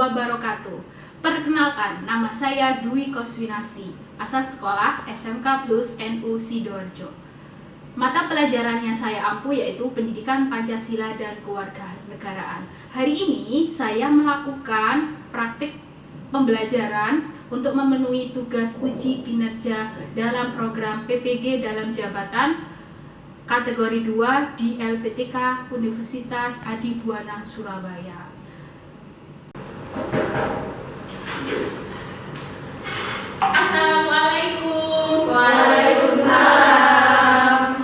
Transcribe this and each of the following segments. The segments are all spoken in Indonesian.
wabarakatuh. Perkenalkan, nama saya Dwi Koswinasi, asal sekolah SMK Plus NU Sidoarjo. Mata pelajarannya saya ampuh yaitu Pendidikan Pancasila dan Kewarganegaraan. Hari ini saya melakukan praktik pembelajaran untuk memenuhi tugas uji kinerja dalam program PPG dalam jabatan kategori 2 di LPTK Universitas Adibuana Surabaya. Assalamualaikum. Waalaikumsalam.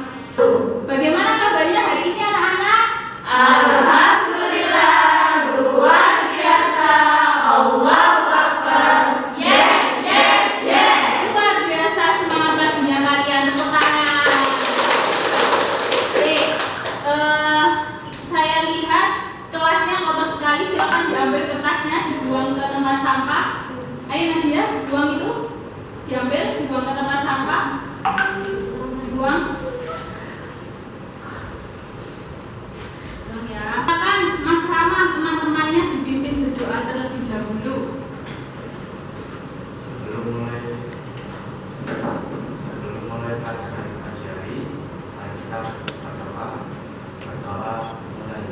Bagaimana kabarnya hari ini anak-anak? Alhamdulillah, luar biasa. Allahu Akbar. Yes, yes, yes. Luar biasa semangat paginya kalian, tepuk tangan. Saya lihat kelasnya kotor sekali, silakan diambil kertasnya, dibuang ke tempat sampah. Ayo Nadia, buang itu, diambil, dibuang ke tempat sampah, dibuang. Ya. Silakan Mas Rama, teman-temannya dipimpin berdoa terlebih dahulu. Sebelum mulai pelajaran pagi hari, mari kita berdoa mulai.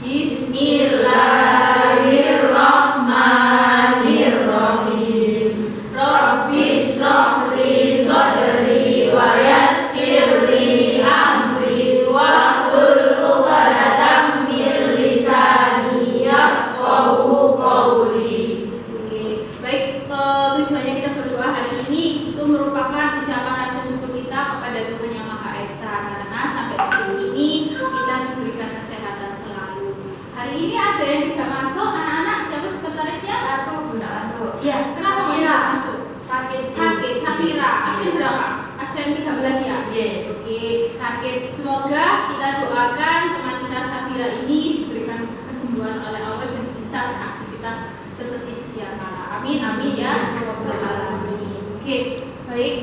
Bismillahirrahmanirrahim. Rabbi shrah li sadri wa yassir li amri wa hlul 'uqdatam min lisani yafqahu qawli. Oke, baik. Tujuannya kita berdoa hari ini itu merupakan ucapan rasa syukur kita kepada Tuhan Yang Maha Esa karena sampai detik ini kita diberikan kesehatan selalu. Hari ini ada yang tidak masuk, anak-anak. Siapa sekretarisnya? Satu guna masuk. Ya, kenapa tidak masuk? Sakit. Safira. Absen berapa? Absen 13 ya? Iya. Oke, sakit. Semoga kita doakan teman kita Safira ini diberikan kesembuhan oleh Allah dan bisa beraktivitas seperti sedia kala. Amin, amin ya Rabbal alamin. Oke, baik.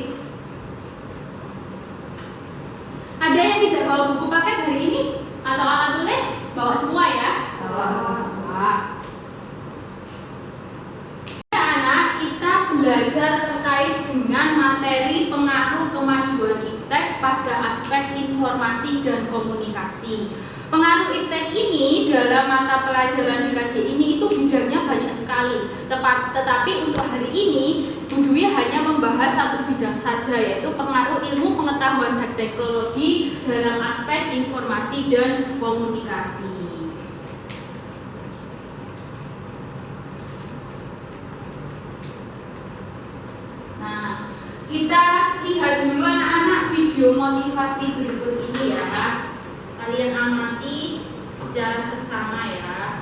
Ada yang tidak bawa buku paket hari ini atau alat tulis? Bawa semua ya? Bawa. Anak, kita belajar terkait dengan materi pengaruh kemajuan iptek pada aspek informasi dan komunikasi. Pengaruh iptek ini dalam mata pelajaran di KD ini itu bidangnya banyak sekali. Tetapi untuk hari ini Bu Dwi hanya membahas satu bidang saja, yaitu pengaruh ilmu pengetahuan dan teknologi dalam aspek informasi dan komunikasi. Nah, kita lihat dulu anak-anak video motivasi berikut ini ya. Kalian amati secara seksama ya.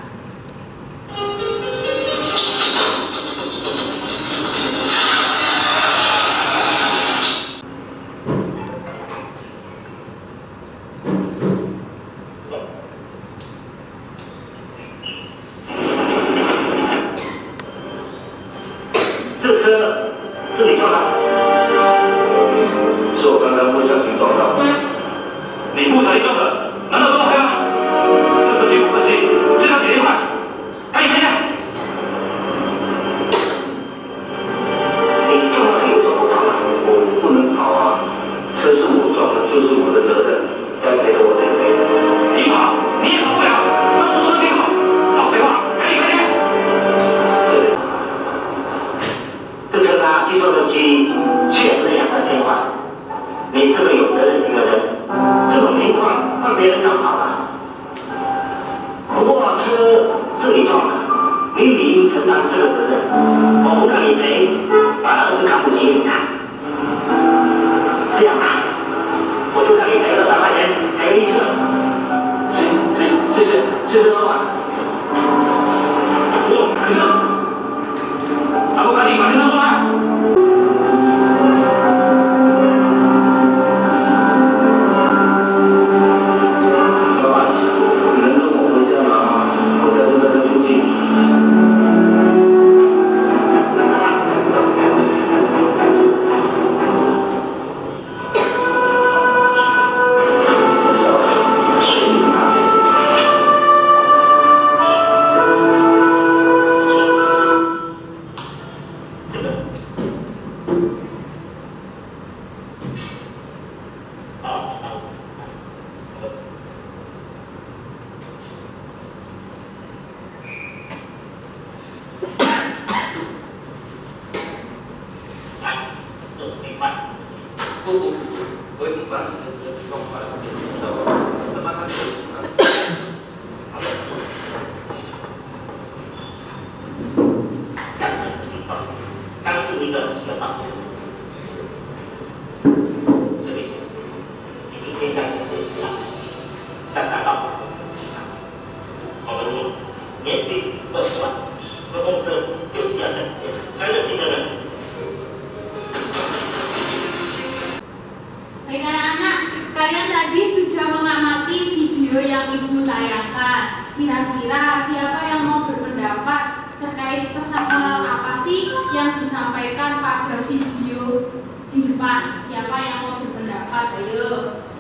video yang Ibu tayangkan. Kira-kira siapa yang mau berpendapat terkait pesan moral apa sih yang disampaikan pada video di depan? Siapa yang mau berpendapat? Ayo,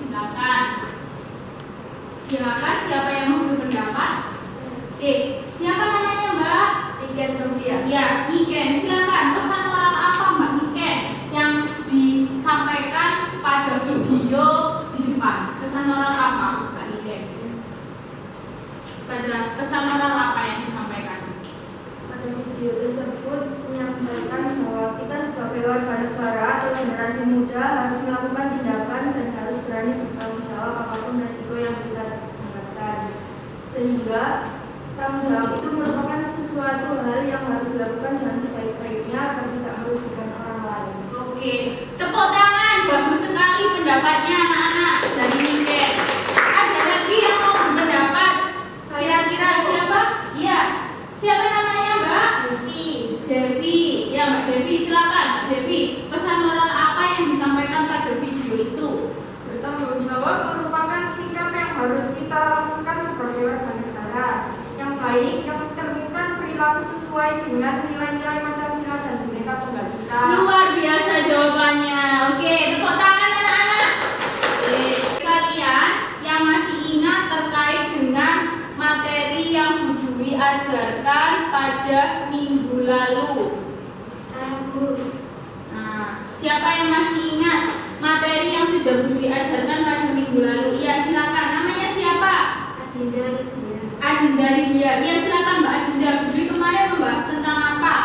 silakan. Silakan, siapa yang mau berpendapat? Siapa namanya Mbak? Iken Sofia. Ya, Iken. Silakan. Pesan moral apa Mbak Iken yang disampaikan pada video di depan? Pesan moral apa Mbak Iken? Pada pesan moral apa yang disampaikan? Pada video tersebut menyampaikan bahwa kita sebagai warga negara atau generasi muda harus melakukan tindakan dan harus berani bertanggung jawab apapun resiko yang kita dapatkan. Sehingga tanggung jawab itu merupakan sesuatu hal yang harus dilakukan dengan sebaik-baiknya agar tidak merugikan orang lain. Oke, tepuk tangan. Bagus sekali pendapatnya anak-anak dari Iken. Ada lagi yang mau berpendapat? Kira-kira siapa? Iya. Siapa namanya Mbak? Devi. Ya Mbak Devi, silakan. Devi, pesan moral apa yang disampaikan pada video itu? Bertanggung jawab merupakan sikap yang harus kita lakukan sebagai warga negara yang baik, yang mencerminkan perilaku sesuai dengan nilai-nilai Pancasila dan Bhinneka Tunggal Ika. Luar biasa jawabannya. Oke, tepuk tangan anak-anak. Kalian yang masih ingat terkait dengan materi yang Bu Dwi ajarkan pada minggu lalu? Saya Bu. Nah, siapa yang masih ingat materi yang sudah Bu Dwi ajarkan pada minggu lalu? Iya, silakan. Namanya siapa? Adinda Lydia. Adinda Lydia. Iya, silakan Mbak Adinda. Bu Dwi kemarin membahas tentang apa?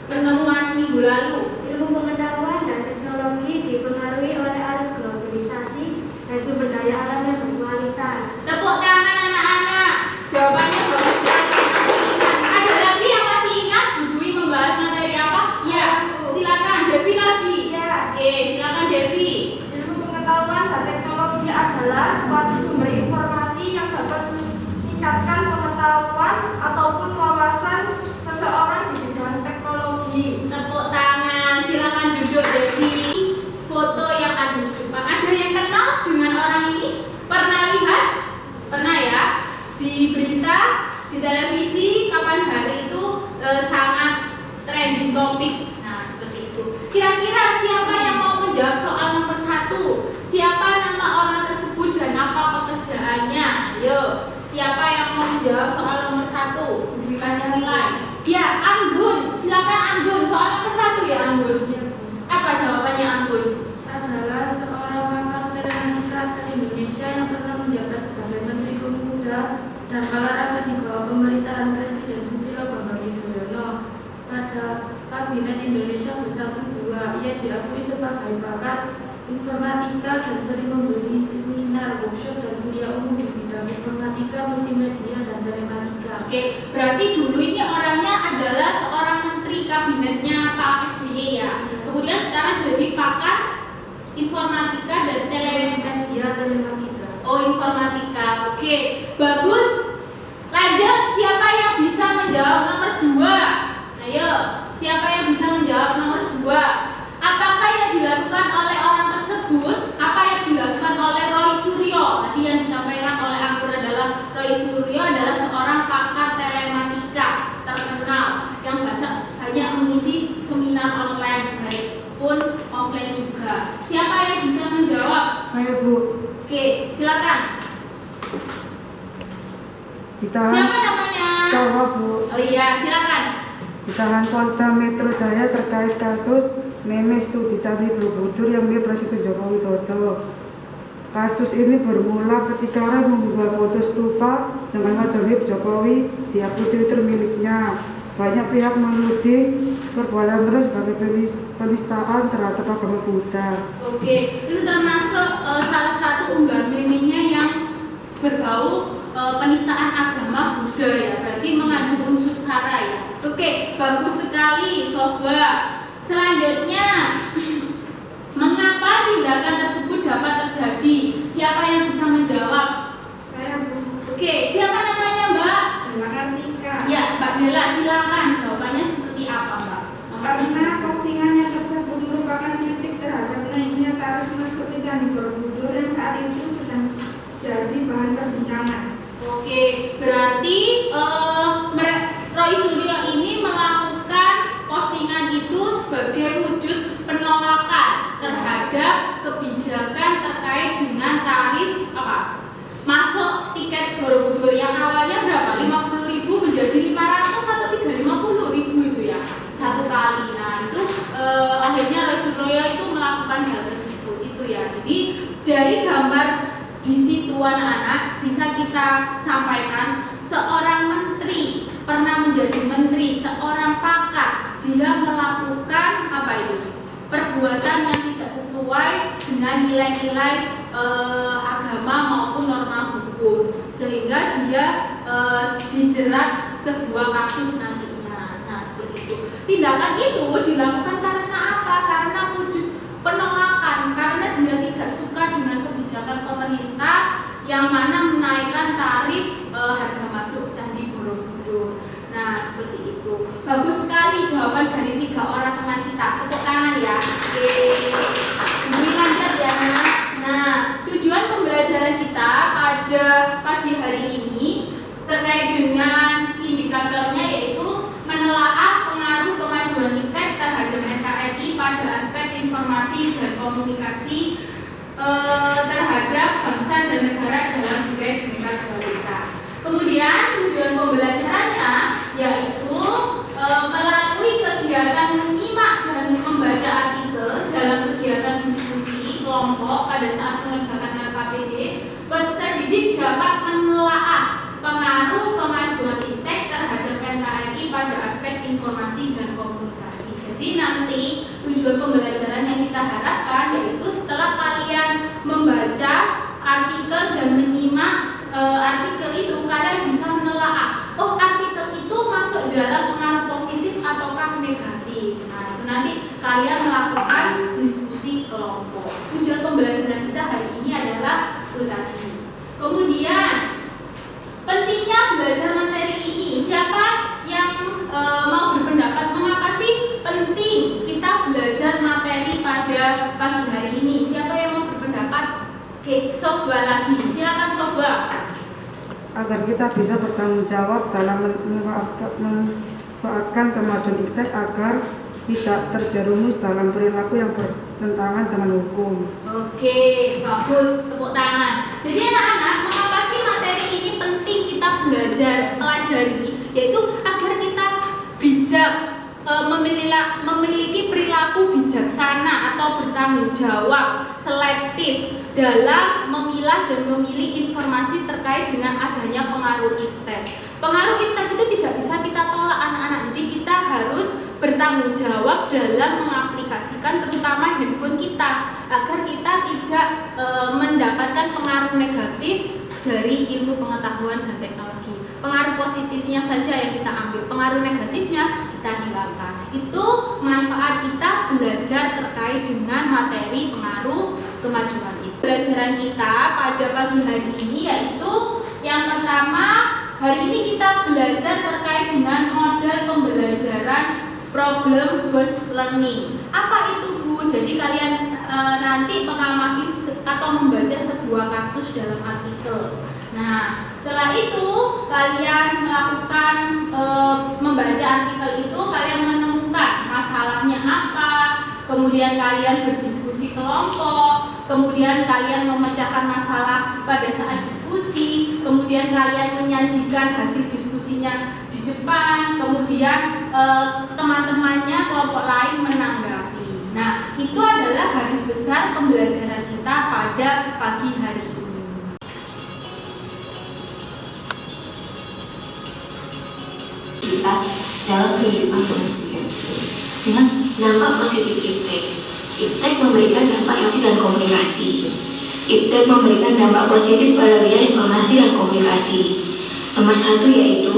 Pertemuan minggu lalu. Ilmu pengetahuan dan teknologi dipengaruhi oleh arus globalisasi dan sumber daya alam yang berkualitas. Tepuk tangan anak-anak. Jawabannya bagus sekali. Masih ingat. Ada lagi yang masih ingat Bu Dwi membahas materi apa? Iya, silakan Devi lagi. Ya, Oke, silakan Devi. ilmu pengetahuan dan teknologi adalah suatu sumber informasi yang dapat meningkatkan pengetahuan ataupun wawasan seseorang di bidang teknologi. Tepuk tangan. Silakan duduk Devi. Foto yang ada di depan. Ada yang kenal dengan orang ini? Pernah lihat? Pernah ya? Di berita, di televisi, kapan hari itu sangat trending topik. Nah, seperti itu. Kira-kira siapa yang mau menjawab soal nomor 1? Siapa nama orang tersebut dan apa pekerjaannya? Ayo, siapa yang mau menjawab soal nomor 1? Dikasih nilai. Ya, Anggun. Silakan Anggun. Soal nomor 1 ya Anggun. Apa jawabannya Anggun? Adalah seorang pakar telematika se-Indonesia yang pernah menjabat sebagai Menteri Pemuda dan Olahraga di bawah pemerintahan Presiden Susilo Bambang Yudhoyono. Pada Kabinet Indonesia Bersatu II, ia diakui sebagai pakar informatika dan sering memberi seminar, workshop, dan kuliah umum di bidang informatika, multimedia, dan telematika. Oke, berarti dulu ini orangnya adalah seorang menteri kabinetnya Pak SBY ya. Kemudian sekarang jadi pakar informatika dan Telematika. Oh, informatika. Oke, bagus. Lanjut, siapa yang bisa menjawab nomor 2? Ayo, siapa yang bisa menjawab nomor 2? Apakah yang dilakukan oleh orang tersebut? Apa yang dilakukan oleh Roy Suryo? Tadi yang disampaikan oleh Anggun adalah Roy Suryo adalah seorang pakar telematika terkenal yang banyak mengisi seminar online baik pun offline juga. Siapa yang bisa menjawab? Saya Bu. Oke, silakan. Ditahan. Siapa namanya? Saya Bu. Oh iya, silakan. Ditahan Polda Metro Jaya terkait kasus Memes Studi Candi Borobudur yang dia Presiden Joko Widodo. Kasus ini bermula ketika orang mengunggah foto stupa dengan wajah Jokowi di akun Twitter miliknya. Banyak pihak menuding perbuatan terus sebagai penistaan terhadap agama Buddha. Oke, itu termasuk salah satu unggahan memenya yang berbau penistaan agama Buddha ya, berarti mengandung unsur sara ya. Oke, bagus sekali Soba. Selanjutnya, mengapa tindakan tersebut dapat terjadi? Siapa yang bisa menjawab? Saya Bu. Oke, siapa namanya Mbak? Telematika. Ya, Mbak Dela, silakan. Jawabannya seperti apa Mbak? Karena postingannya tersebut merupakan kritik terhadap naiknya tarif masuk ke Candi Borobudur yang saat itu sedang jadi bahan perbincangan Oke, berarti Roy Suryo ini melakukan postingan itu sebagai wujud penolakan terhadap kebijakan terkait dengan tarif masuk tiket Borobudur yang awalnya berapa? 50.000 menjadi 500 atau 350.000 itu ya satu kali. Nah itu akhirnya Roy Suryo itu melakukan hal tersebut itu ya. Jadi dari gambar di situ anak-anak bisa kita sampaikan seorang menteri pernah menjadi menteri, seorang pakar dia melakukan perbuatan yang tidak sesuai dengan nilai-nilai agama maupun norma hukum sehingga dia dijerat sebuah kasus nantinya. Nah seperti itu. Tindakan itu dilakukan karena apa? Karena wujud penolakan, karena dia tidak suka dengan kebijakan pemerintah yang mana menaikkan tarif harga masuk Candi Borobudur. Nah seperti itu. Bagus sekali jawaban dari 3 orang teman kita. Tepuk tangan ya. Beri lancar ya. Nah tujuan pembelajaran kita pada pagi hari ini terkait dengan indikatornya yaitu menelaah pengaruh kemajuan IPTEK terhadap NKRI pada aspek informasi dan komunikasi terhadap bangsa dan negara dalam budaya Bhinneka Tunggal Ika. Kemudian tujuan pembelajarannya yaitu melalui kegiatan menyimak dan membaca artikel dalam kegiatan diskusi kelompok pada saat mengerjakan LKPD, peserta didik dapat menelaah pengaruh kemajuan IPTEK terhadap NKRI pada aspek informasi dan komunikasi. Jadi nanti tujuan pembelajaran yang kita harapkan yaitu setelah kalian membaca artikel dan menyimak artikel itu, kalian bisa menelaah, oh artikel itu masuk dalam pengaruh positif ataukah negatif. Nah itu nanti kalian melakukan diskusi kelompok. Tujuan pembelajaran kita hari ini adalah itu tadi. Kemudian pentingnya belajar materi ini. Siapa yang mau berpendapat mengapa sih penting kita belajar materi pada pagi hari ini? Siapa yang mau berpendapat? Oke, Soba lagi. Silakan Soba. Agar kita bisa bertanggung jawab dalam memanfaatkan kemajuan IPTEK agar tidak terjerumus dalam perilaku yang bertentangan dengan hukum. Oke, bagus. Tepuk tangan. Jadi anak-anak, mengapa sih materi ini penting kita belajar, pelajari? Yaitu agar kita bijak, memiliki perilaku bijaksana atau bertanggung jawab, selektif dalam memilah dan memilih informasi terkait dengan adanya pengaruh IPTEK. Pengaruh IPTEK itu tidak bisa kita tolak anak-anak. Jadi kita harus bertanggung jawab dalam mengaplikasikan terutama handphone kita agar kita tidak mendapatkan pengaruh negatif dari ilmu pengetahuan dan teknologi. Pengaruh positifnya saja yang kita ambil, pengaruh negatifnya kita hilangkan. Itu manfaat kita belajar terkait dengan materi pengaruh kemajuan itu. Pelajaran kita pada pagi hari ini yaitu yang pertama, hari ini kita belajar terkait dengan model pembelajaran problem based learning. Apa itu Bu? Jadi kalian nanti mengamati atau membaca sebuah kasus dalam artikel. Nah, setelah itu kalian melakukan membaca artikel itu, kalian menemukan masalahnya apa, kemudian kalian berdiskusi kelompok, kemudian kalian memecahkan masalah pada saat diskusi, kemudian kalian menyajikan hasil diskusinya di depan, kemudian teman-temannya kelompok lain menanggapi. Nah, itu adalah garis besar pembelajaran kita pada pagi hari ini. Dalam kehidupan manusia. Dengan dampak positif IPTEK memberikan dampak informasi dan komunikasi. IPTEK memberikan dampak positif pada bidang informasi dan komunikasi. Nomor 1 yaitu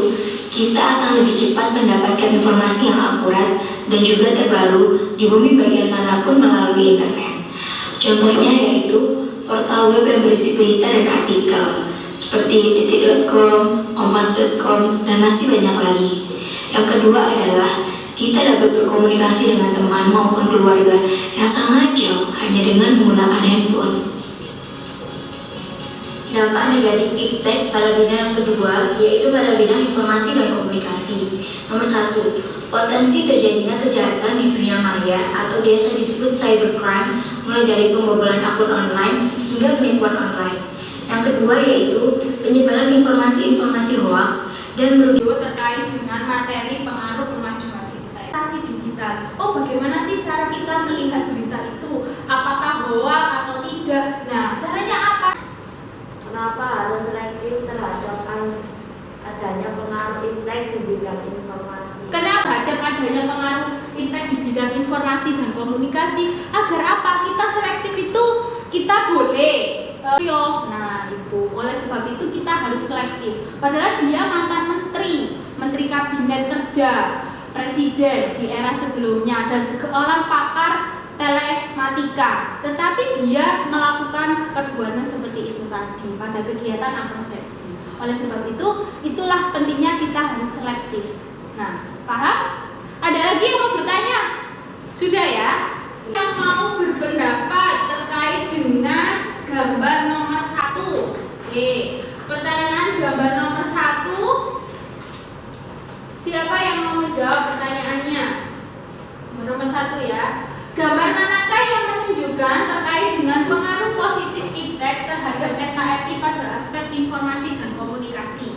kita akan lebih cepat mendapatkan informasi yang akurat dan juga terbaru di bumi bagian manapun melalui internet. Contohnya yaitu portal web yang berisi berita dan artikel seperti detik.com, kompas.com, dan masih banyak lagi. Yang kedua adalah kita dapat berkomunikasi dengan teman maupun keluarga yang sangat jauh hanya dengan menggunakan handphone. Dampak negatif iptek pada bidang yang kedua yaitu pada bidang informasi dan komunikasi. Nomor 1, potensi terjadinya kejahatan di dunia maya atau biasa disebut cybercrime, mulai dari pembobolan akun online hingga penipuan online. Yang kedua yaitu penyebaran informasi-informasi hoaks dan Video terkait dengan materi pengaruh kemajuan iptek. Digital. Oh, bagaimana sih cara kita melihat berita itu? Apakah hoax atau tidak? Nah, caranya apa? Kenapa harus selektif terhadap adanya pengaruh iptek di bidang informasi? Kenapa adanya pengaruh iptek di bidang informasi dan komunikasi? Agar apa? Kita selektif itu kita boleh. Nah, itu. Oleh sebab itu kita harus selektif. Padahal dia mantan menteri kabinet kerja, presiden di era sebelumnya dan seorang pakar telematika, tetapi dia melakukan perbuatan seperti itu tadi pada kegiatan apersepsi. Oleh sebab itu, itulah pentingnya kita harus selektif. Nah, paham? Ada lagi yang mau bertanya? Sudah ya? Yang mau berpendapat terkait dengan gambar nomor 1. Oke, pertanyaan gambar nomor 1. Siapa yang mau menjawab pertanyaannya? Nomor 1 ya. Gambar manakah yang menunjukkan terkait dengan pengaruh positif iptek terhadap NKRI pada aspek informasi dan komunikasi?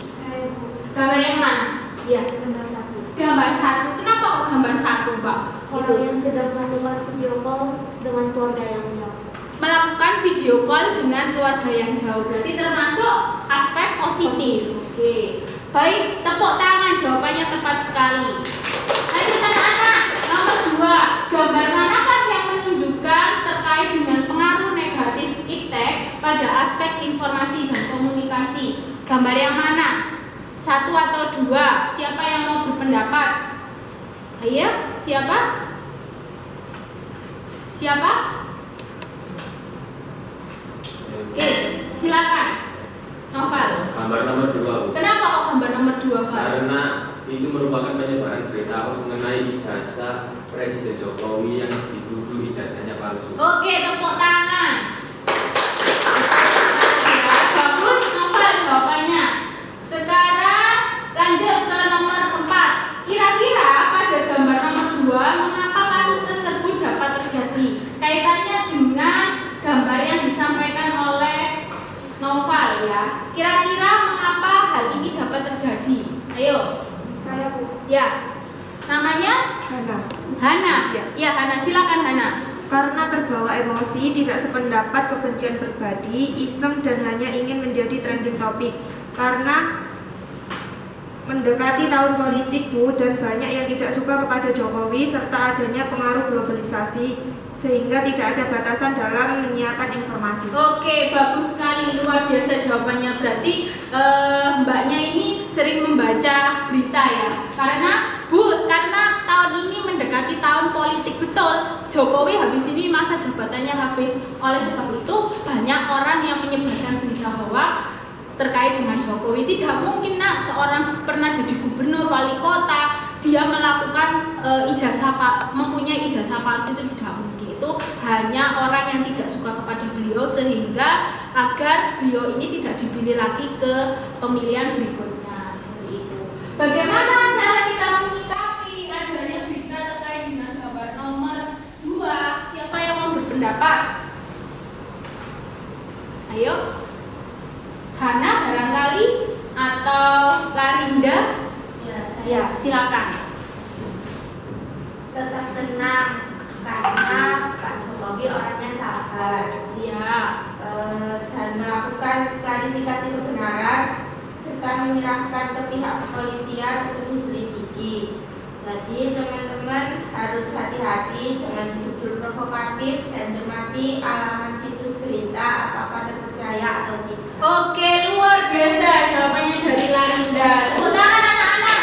Gambar yang mana? Ya, gambar 1. Gambar 1. Kenapa kok gambar 1, Pak? Orang yang sedang melakukan video call dengan keluarga yang jauh. Melakukan video call dengan keluarga yang jauh. Berarti termasuk aspek positif. Oke. Baik, tepuk tangan, jawabannya tepat sekali. Lanjut anak-anak. Nomor 2, gambar manakah yang menunjukkan terkait dengan pengaruh negatif iptek pada aspek informasi dan komunikasi? Gambar yang mana? 1 atau 2? Siapa yang mau berpendapat? Ayo, siapa? Siapa? Oke, silakan. Novel. Gambar nomor 2, Bu. Kenapa kok gambar nomor 2, Pak? Karena itu merupakan penyebaran berita mengenai ijazah Presiden Jokowi yang dituduh ijazahnya palsu. Oke, tepuk tangan. Ya, bagus, Novel jawabannya. Sekarang lanjut ke nomor 4. Kira-kira pada gambar nomor 2, mengapa kasus tersebut dapat terjadi? Kaitannya dengan gambar yang disampaikan oleh Novel ya. Kira-kira mengapa hal ini dapat terjadi? Ayo. Saya, Bu. Ya. Namanya? Hana. Ya, Hana, silakan Hana. Karena terbawa emosi, tidak sependapat, kebencian pribadi, iseng dan hanya ingin menjadi trending topik. Karena mendekati tahun politik, Bu, dan banyak yang tidak suka kepada Jokowi serta adanya pengaruh globalisasi sehingga tidak ada batasan dalam menyiarkan informasi. Oke, bagus sekali, luar biasa jawabannya. Berarti mbaknya ini sering membaca berita ya. Karena tahun ini mendekati tahun politik, betul. Jokowi habis ini masa jabatannya habis. Oleh sebab itu banyak orang yang menyebarkan berita hoax terkait dengan Jokowi. Tidak mungkin seorang pernah jadi gubernur, wali kota, dia melakukan mempunyai ijazah palsu, itu tidak mungkin. Itu hanya orang yang tidak suka kepada beliau sehingga agar beliau ini tidak dipilih lagi ke pemilihan berikutnya, seperti itu. Bagaimana cara kita menyikapi adanya berita terkait dengan gambar nomor 2? Siapa yang mau berpendapat? Ayo, Hana barangkali atau Larinda? Ya, silakan. Tetap tenang karena Pak Jokowi orangnya sabar. Ya. Dan melakukan klarifikasi kebenaran serta menyerahkan ke pihak kepolisian untuk diselidiki. Jadi teman-teman harus hati-hati dengan judul provokatif dan cermati alamat situs berita apakah terpercaya atau tidak. Oke, luar biasa jawabannya dari Larinda. Tepuk tangan anak-anak.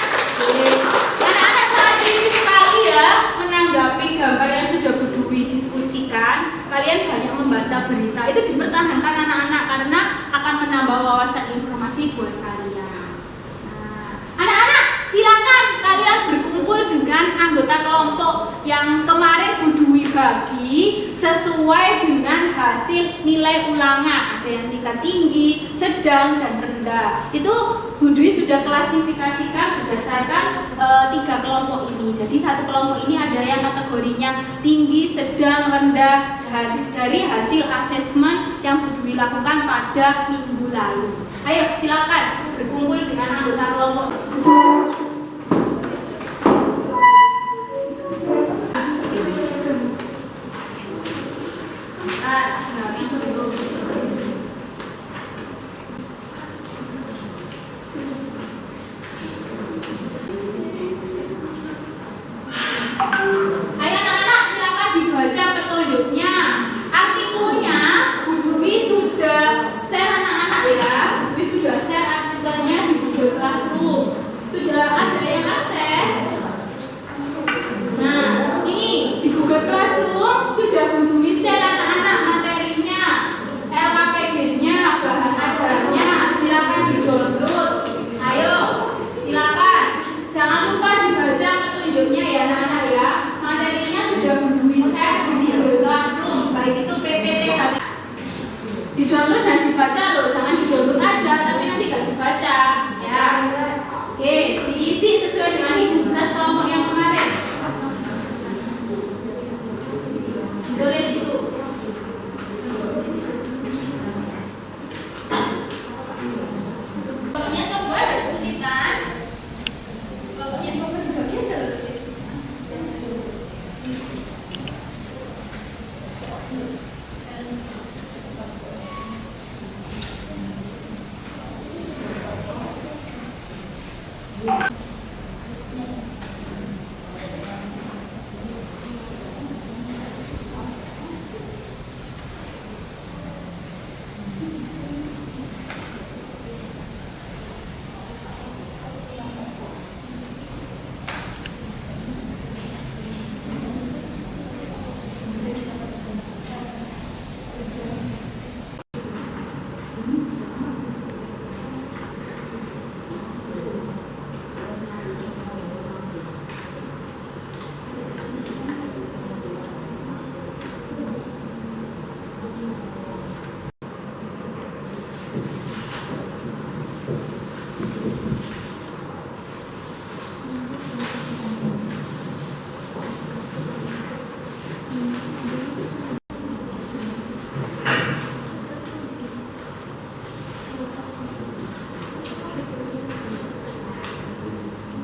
Anak-anak sangat ini sekali ya menanggapi gambar yang sudah Bu Dwi diskusikan. Kalian banyak membaca berita, itu dipertahankan anak-anak karena akan menambah wawasan informasi buat kalian. Nah, anak-anak silakan kalian berkumpul dengan anggota kelompok yang kemarin Bu Dwi bagi. dibagi sesuai dengan hasil nilai ulangan. Ada yang tingkat tinggi, sedang, dan rendah. Itu Bu Dwi sudah klasifikasikan berdasarkan 3 kelompok ini. Jadi satu kelompok ini ada yang kategorinya tinggi, sedang, rendah dari hasil asesmen yang Bu Dwi lakukan pada minggu lalu. Ayo silakan berkumpul dengan anggota kelompok. Ayo anak-anak silakan dibaca petunjuknya. Artikelnya Bu Dwi sudah share anak-anak ya. Bu Dwi sudah share artikelnya di Google Classroom. Sudah ada yang akses? Nah, ini di Google Classroom sudah Bu Dwi share anak-anak materinya, LKPD-nya, bahan ajarnya. Silakan di-download. Ayo, silakan. Jangan lupa dibaca petunjuknya ya anak-anak ya. Materinya sudah Bu Dwi share di Google Classroom. Baik itu PPT tadi. Di-download dan dibaca loh, jangan di-download aja tapi nanti gak dibaca ya. Oke, diisi sesuai dengan identitas kelompok yang kemarin. Ditulis itu. Kelompoknya sobat ada kesulitan. Kelompoknya sobat juga biasa loh tulis.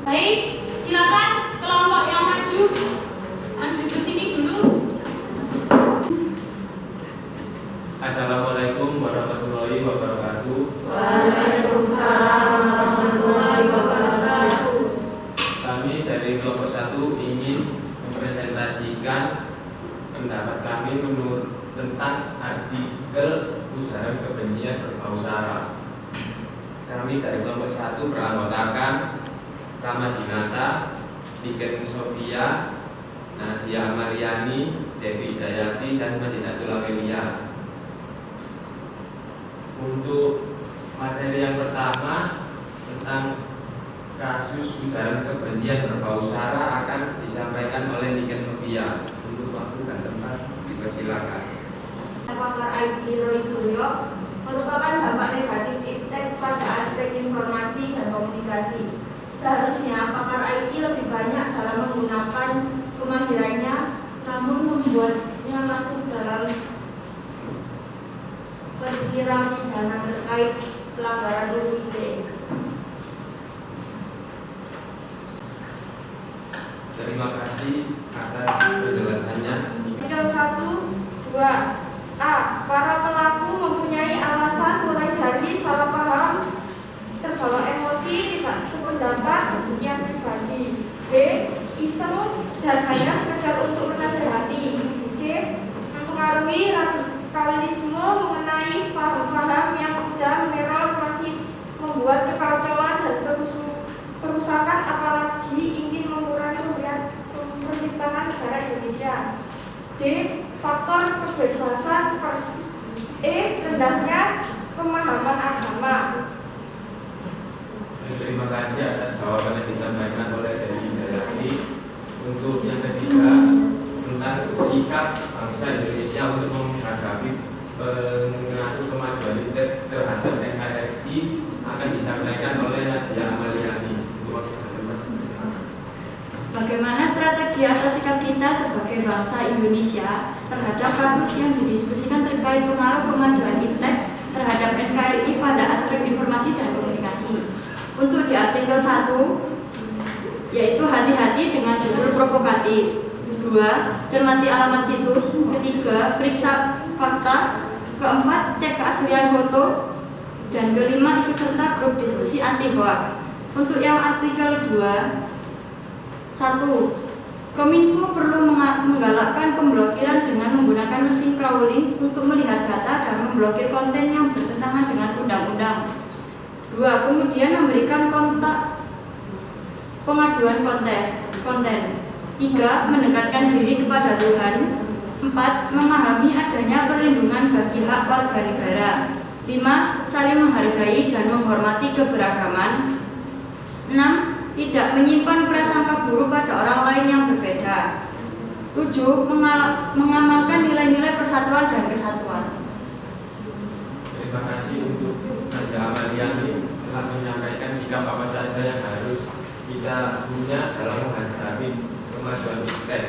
Baik, silakan kelompok yang maju ke sini dulu. Assalamualaikum warahmatullahi wabarakatuh. Waalaikumsalam warahmatullahi wabarakatuh. Kami dari kelompok 1 ingin mempresentasikan pendapat kami menurut tentang artikel ujaran kebencian berbau sara. Kami dari kelompok 1 beranggotakan Ramadinata, Niken Sofia, Nadia Mariani, Devi Hidayati, dan Masjidatul Amelia. Untuk materi yang pertama tentang kasus ujaran kebencian berbau sara akan disampaikan oleh Niken Sofia. Untuk waktu dan tempat dipersilakan. Pakar IT Roy Suryo merupakan dampak negatif iptek pada aspek informasi dan komunikasi. Seharusnya pakar IT lebih banyak dalam menggunakan kemahirannya, namun membuatnya masuk dalam perkiraan dana terkait pelanggaran UU ITE. Terima kasih atas penjelasannya. Tinggal 1, 2. A. Para pelaku mempunyai alasan mulai dari salah paham, terbawa emosi, tidak sependapat, kebencian pribadi. B. Iseng dan hanya sekedar untuk menasehati. C. Mempengaruhi radikalisme mengenai paham-paham yang mudah meneror, masih membuat kekacauan dan perusakan, apalagi ingin mengurangi pemerintahan negara Indonesia. D. Faktor kebebasan pers. E. Rendahnya pemahaman agama. Terima kasih atas jawaban yang disampaikan oleh Devi Hidayati. Untuk yang ketiga tentang sikap bangsa akan disampaikan oleh Nadia Amaliani. Bagaimana strategi atau sikap kita sebagai bangsa Indonesia terhadap kasus yang didiskusikan terkait pengaruh pemajuan iptek terhadap NKRI pada aspek informasi dan komunikasi. Untuk di artikel 1, yaitu hati-hati dengan judul provokatif. 2. Cermati alamat situs. 3. Periksa fakta. 4. Cek keaslian foto. Dan 5. Ikut serta grup diskusi anti hoax. Untuk yang artikel 2, 1. Kominfo perlu menggalakkan pemblokiran dengan menggunakan mesin crawling untuk melihat data dan memblokir konten yang bertentangan dengan undang-undang. 2. Kemudian memberikan kontak pengaduan konten. 3. Mendekatkan diri kepada Tuhan. 4. Memahami adanya perlindungan bagi hak warga negara. 5. Saling menghargai dan menghormati keberagaman. 6. Tidak menyimpan prasangka buruk pada orang lain yang berbeda. 7. Mengamalkan nilai-nilai persatuan dan kesatuan. Terima kasih untuk Nadia Amaliani telah menyampaikan sikap apa saja yang harus kita punya dalam menghadapi kemajuan iptek.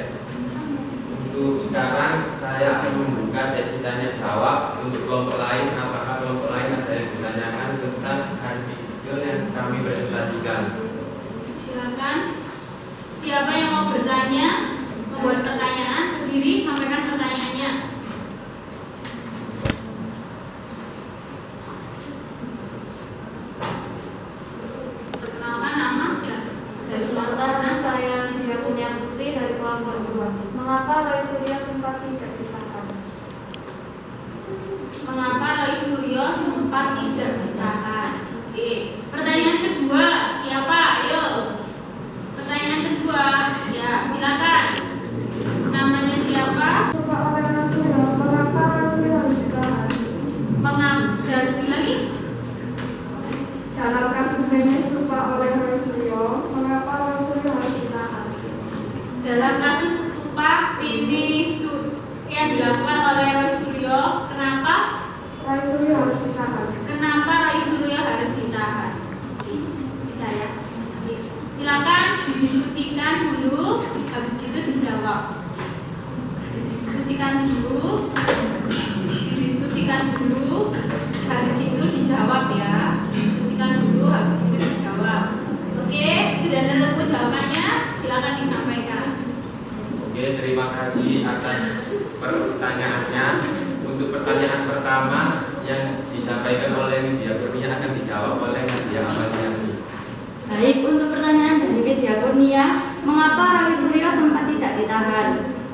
Untuk sekarang saya akan membuka sesi tanya jawab untuk kelompok lain. Apakah kelompok lain ada yang ditanyakan tentang artikel yang kami presentasikan? Silakan. Siapa yang mau bertanya, membuat pertanyaan, berdiri, sampaikan pertanyaannya. Perkenalkan nama dan Pertama, saya Dia Punya Putri dari kelompok 2. Mengapa Roy Suryo sempat tidak ditahan? Mengapa Roy Suryo sempat tidak ditahan? Pertanyaan kedua, siapa? Ayo. Pertanyaan kedua, ya silakan. Namanya siapa? Pak oleh Suryo, mengapa Roy Suryo harus ditahan? Ganti lagi. Dalam kasus memes lupa oleh Roy Suryo, mengapa Roy Suryo harus ditahan? Dalam kasus tupak ini yang dilakukan oleh Roy Suryo, kenapa? Roy Suryo harus ditahan. Kenapa Roy Suryo harus ditahan? Bisa ya? Silakan didiskusikan dulu, habis itu dijawab. Didiskusikan dulu, habis itu dijawab ya. Didiskusikan dulu, habis itu dijawab. Oke, sudah ada jawabannya, silakan disampaikan. Oke, terima kasih atas pertanyaannya. Untuk pertanyaan pertama yang disampaikan oleh Widya Kurnia akan dijawab oleh Nadia Amaliani. Baik, untuk pertanyaan dari Widya Kurnia, mengapa Roy Suryo sempat tidak ditahan?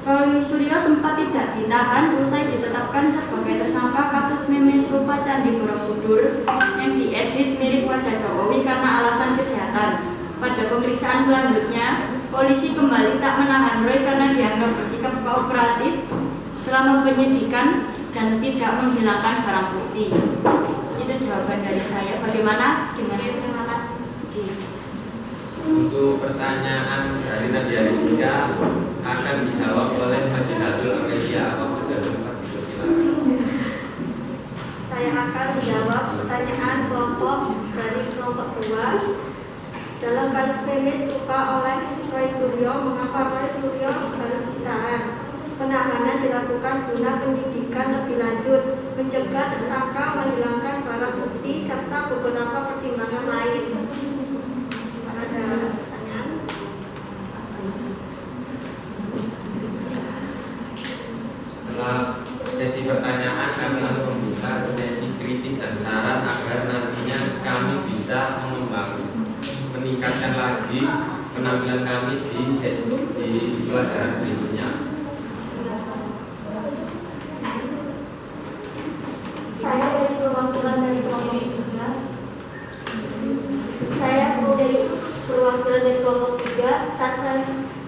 Roy Suryo sempat tidak ditahan usai ditetapkan sebagai tersangka kasus memes stupa Candi Borobudur yang diedit mirip wajah Jokowi karena alasan kesehatan. Pada pemeriksaan selanjutnya, polisi kembali tak menahan Roy karena dianggap bersikap kooperatif selama penyidikan dan tidak menghilangkan barang bukti. Itu jawaban dari saya. Bagaimana dengan terima kasih? Untuk pertanyaan dari Nadia Rizka akan dijawab oleh Majidul Amelia. Apa sudah sempat silakan. Saya akan menjawab pertanyaan kelompok dari kelompok 2. Dalam kasus memes stupa oleh Roy Suryo, mengapa Roy Suryo harus ditahan? Penahanan dilakukan guna penyidikan lebih lanjut, mencegah tersangka menghilangkan barang bukti serta beberapa pertimbangan lain. Ada pertanyaan? Setelah sesi pertanyaan, kami akan membuka sesi kritik dan saran agar nantinya kami bisa meningkatkan lagi penampilan kami di sesi di pelajaran berikutnya. Saya dari perwakilan dari kelompok 3. Saya dari perwakilan dari kelompok 3.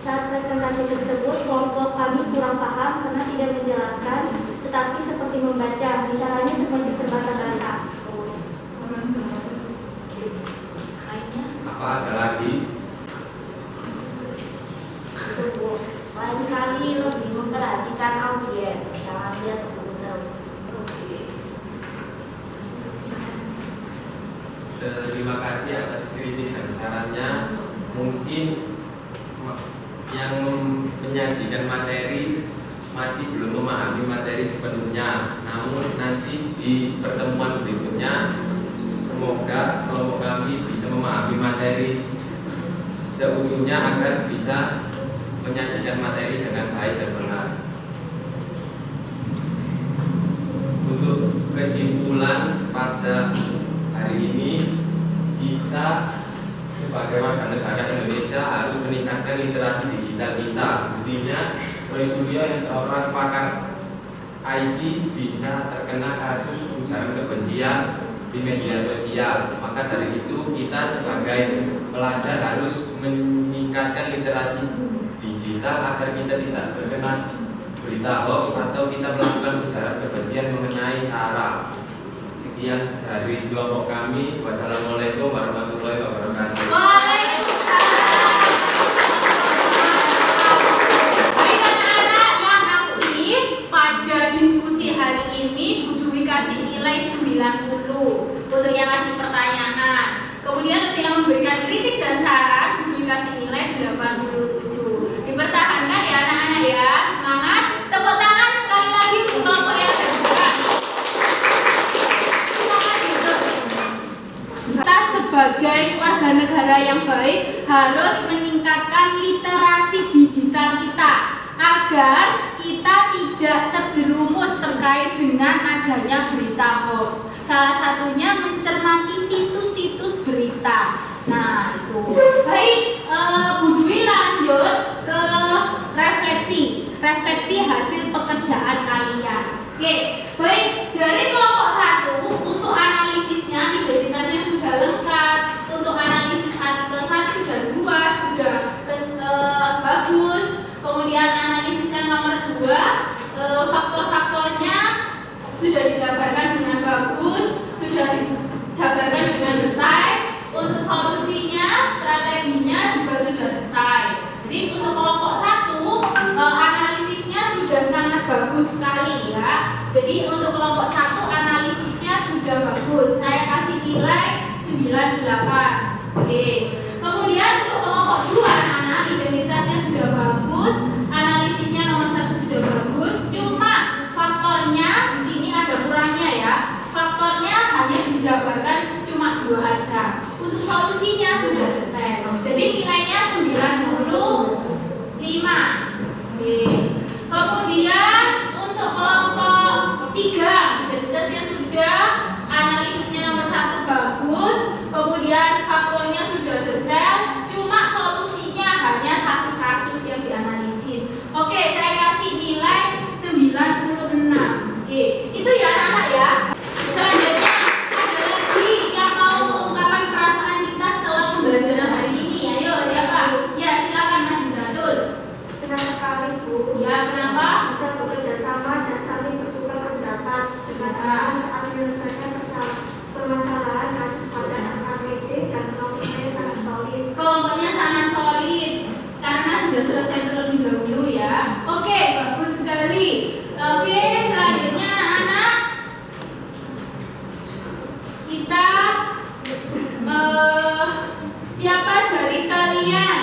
Saat presentasi tersebut, kelompok kami kurang paham karena tidak menjelaskan, tetapi seperti membaca, bicaranya seperti terbata-bata. Apa ada lagi? Lain kali lebih memperhatikan audiens, jangan lihat komputer. terima kasih atas kritik dan sarannya. Mungkin yang menyajikan materi masih belum memahami materi sepenuhnya. Namun nanti di pertemuan berikutnya semoga kelompok kami bisa memahami materi seutuhnya agar bisa menyajikan materi dengan baik dan benar. Untuk kesimpulan pada hari ini, kita sebagai warga negara Indonesia harus meningkatkan literasi digital kita. Intinya, Roy Suryo yang seorang pakar IT bisa terkena kasus ujaran kebencian di media sosial. Maka dari itu kita sebagai pelajar harus meningkatkan literasi digital agar kita tidak terkena berita hoax atau kita melakukan ujaran kebencian mengenai SARA. Sekian dari kelompok kami. Wassalamualaikum warahmatullahi wabarakatuh. Baik anak-anak yang aktif pada diskusi hari ini, Bu Dwi kasih nilai 90 untuk yang kasih pertanyaan. Kemudian untuk yang memberikan kritik dan saran, Bu Dwi kasih nilai 87. Dipertahankan ya anak-anak ya, semangat. Tepuk tangan sekali lagi untuk kelompok yang kedua. Kita sebagai warga negara yang baik harus meningkatkan literasi digital kita agar kita tidak terjerumus terkait dengan adanya berita hoax. Salah satunya mencermati situs-situs berita. Nah itu. Baik, Bu Dwi lanjut ke refleksi hasil pekerjaan kalian. Oke, baik, dari kelompok 1 untuk analisisnya identitasnya sudah lengkap, untuk analisis artikel 1 dan 2 sudah bagus. Kemudian analisis yang nomor 2 faktor-faktornya sudah dijabarkan dengan bagus, sudah dijabarkan dengan detail. Untuk solusinya, strateginya juga sudah detail. Jadi untuk kelompok 1 analisisnya sudah sangat bagus sekali ya. Jadi untuk kelompok 1 analisisnya sudah bagus. Saya kasih nilai 98. Oke. Kemudian untuk kelompok 2 anak identitasnya sudah bagus, analisisnya nomor 1 sudah bagus. Cuma faktornya di sini ada kurangnya ya. Faktornya hanya dijabarkan cuma 2 aja. Untuk solusinya sudah detail. Jadi nilainya 95. Oke. Kemudian untuk kelompok 3 identitasnya sudah, analisisnya nomor 1 bagus, kemudian faktornya sudah detail, cuma solusinya hanya 1 kasus yang dianalisis. Oke, saya kasih nilai 96. Oke, itu ya anak-anak ya. Selanjutnya ada lagi yang mau mengungkapkan perasaan kita setelah pembelajaran hari ini. Ayo siapa? Ya silakan Mas Zatul. Senang sekali Bu. Ya kenapa? Bisa bekerja sama dan saling bertukar pendapat dengan arahan saat menyelesaikan permasalahan kasus pada NKPD dan kelompoknya sangat solid. Kelompoknya sangat solid karena sudah selesai terlebih dahulu ya. Oke, bagus sekali. Oke, selanjutnya anak-anak kita siapa dari kalian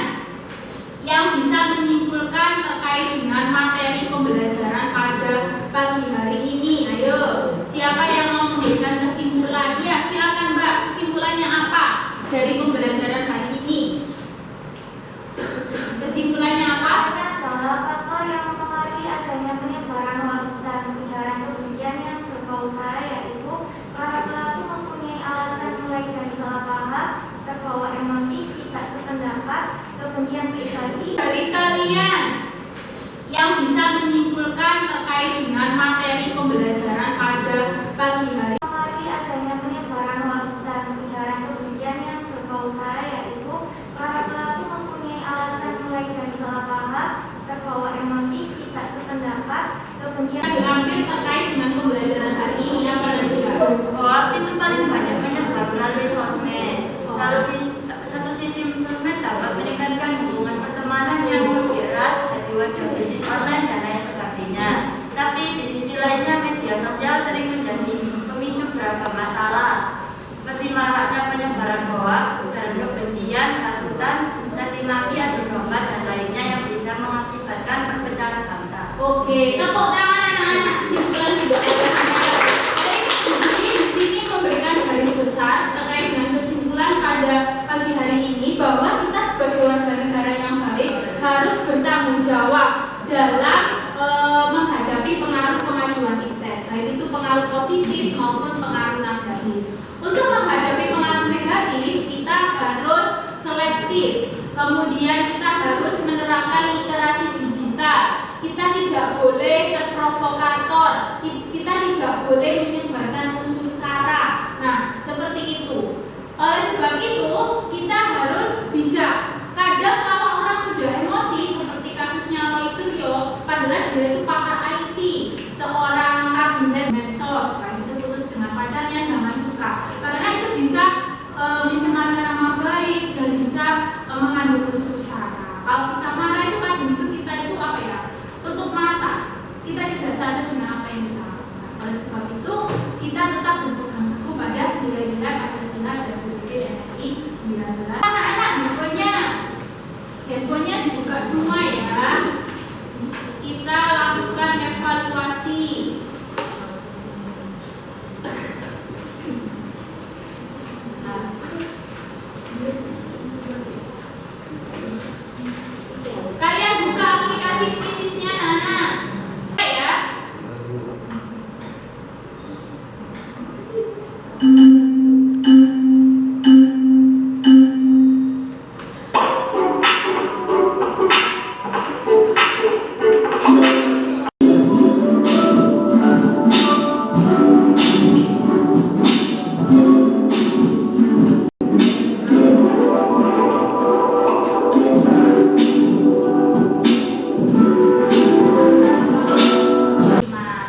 yang bisa menyimpulkan terkait dengan materi pembelajaran pada pagi hari ini? Ayo, siapa yang mau memberikan kesimpulan? Ya, silakan Mbak. Kesimpulannya apa dari pembelajaran hari ini? Kesimpulannya apa? Adalah faktor yang mempengaruhi adanya penyebaran hoax dan ujaran kebencian yang berbau sara, yaitu para pelaku mempunyai alasan mulai dari salah paham, terbawa emosi, tidak sependapat, kebencian pribadi. Dari kalian yang bisa menyimpulkan terkait dengan materi pembelajaran pada pagi hari. Mempengaruhi adanya penyebaran hoax dan ujaran kebencian yang berbau sara, yaitu para pelaku mempunyai alasan mulai dari salah paham, terbawa emosi, tidak sependapat, kebencian. Diambil terkait dengan pembelajaran hari ini apa lagi Mbak? Hoax itu paling banyak menyebar melalui sosmed. Satu sisi sosmed dapat meningkatkan hubungan pertemanan yang lebih erat, jadi wadah bisnis online dan lain sebagainya. Tapi di sisi lainnya media sosial sering menjadi pemicu dalam menghadapi pengaruh kemajuan iptek, baik itu pengaruh positif maupun pengaruh negatif. Untuk menghadapi pengaruh negatif, kita harus selektif, kemudian kita harus menerapkan literasi digital, kita tidak boleh terprovokator, kita tidak boleh menyebarkan unsur sara. Nah, seperti itu. Oleh sebab itu, kita harus bijak. Kadang kalau orang sudah emosi, seperti kasusnya Roy Suryo, padahal dia itu pakar IT, seorang kabinet medsos, itu putus dengan pacarnya jangan suka, karena itu bisa mencemarkan nama baik dan bisa mengandung unsur sara. Kalau kita marah itu kan kita itu apa ya? Tutup mata, kita tidak sadar dengan apa yang kita lakukan. Oleh sebab itu, kita tetap berpegang teguh pada nilai-nilai Pancasila dan UUD RI 19. Anak-anak, handphonenya dibuka semua ya. Kita lakukan evaluasi. Kalian buka aplikasi kuisisnya Nana. Ya.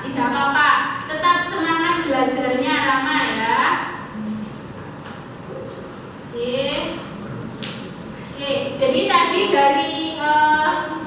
Tidak apa-apa, tetap semangat belajarnya Rama ya. Oke, jadi tadi dari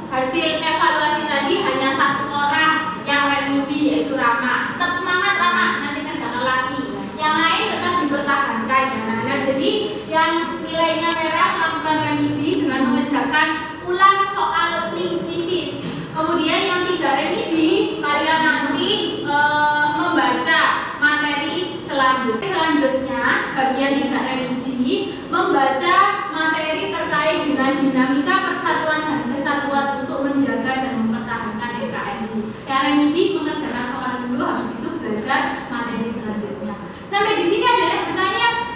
hasil evaluasi tadi hanya satu orang yang remedi, yaitu Rama. Tetap semangat Rama, nanti kan jangan lagi. Yang lain tetap dipertahankan ya. Nah, jadi yang nilainya merah melakukan remedi dengan mengerjakan ulang soal lingkuisis. Kemudian yang tidak remedi, kalian nanti membaca materi selanjutnya. Bagian tidak remedi membaca materi terkait dengan dinamika persatuan dan kesatuan untuk menjaga dan mempertahankan NKRI. Yang remedi mengerjakan soal dulu, habis itu belajar materi selanjutnya. Sampai di sini ada yang bertanya?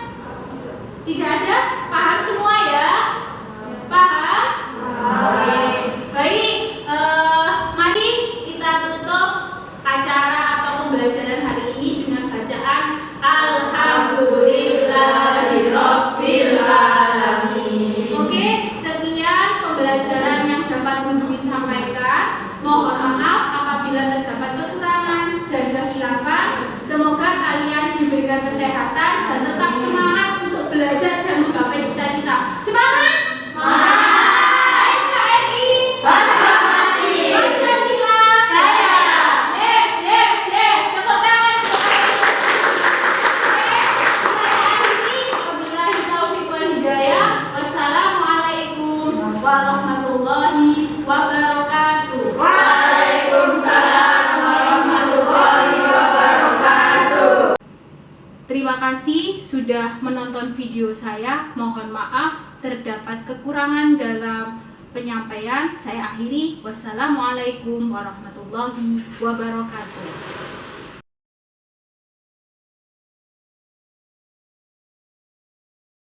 Tidak ada? Paham semua ya? Paham? Oke. Baik. Mari kita tutup acara atau pembelajaran hari ini dengan bacaan Alhamdulillahirabbil alamin. Oke, sekian pembelajaran yang dapat Bunda sampaikan. Mohon maaf apabila terdapat kekurangan dan kehilafan. Semoga kalian diberikan kesehatan dan tetap semangat untuk belajar dan menggapai cita-cita. Semangat! Warahmatullahi wabarakatuh. Waalaikumsalam warahmatullahi wabarakatuh. Terima kasih sudah menonton video saya. Mohon maaf terdapat kekurangan dalam penyampaian. Saya akhiri. Wassalamualaikum warahmatullahi wabarakatuh.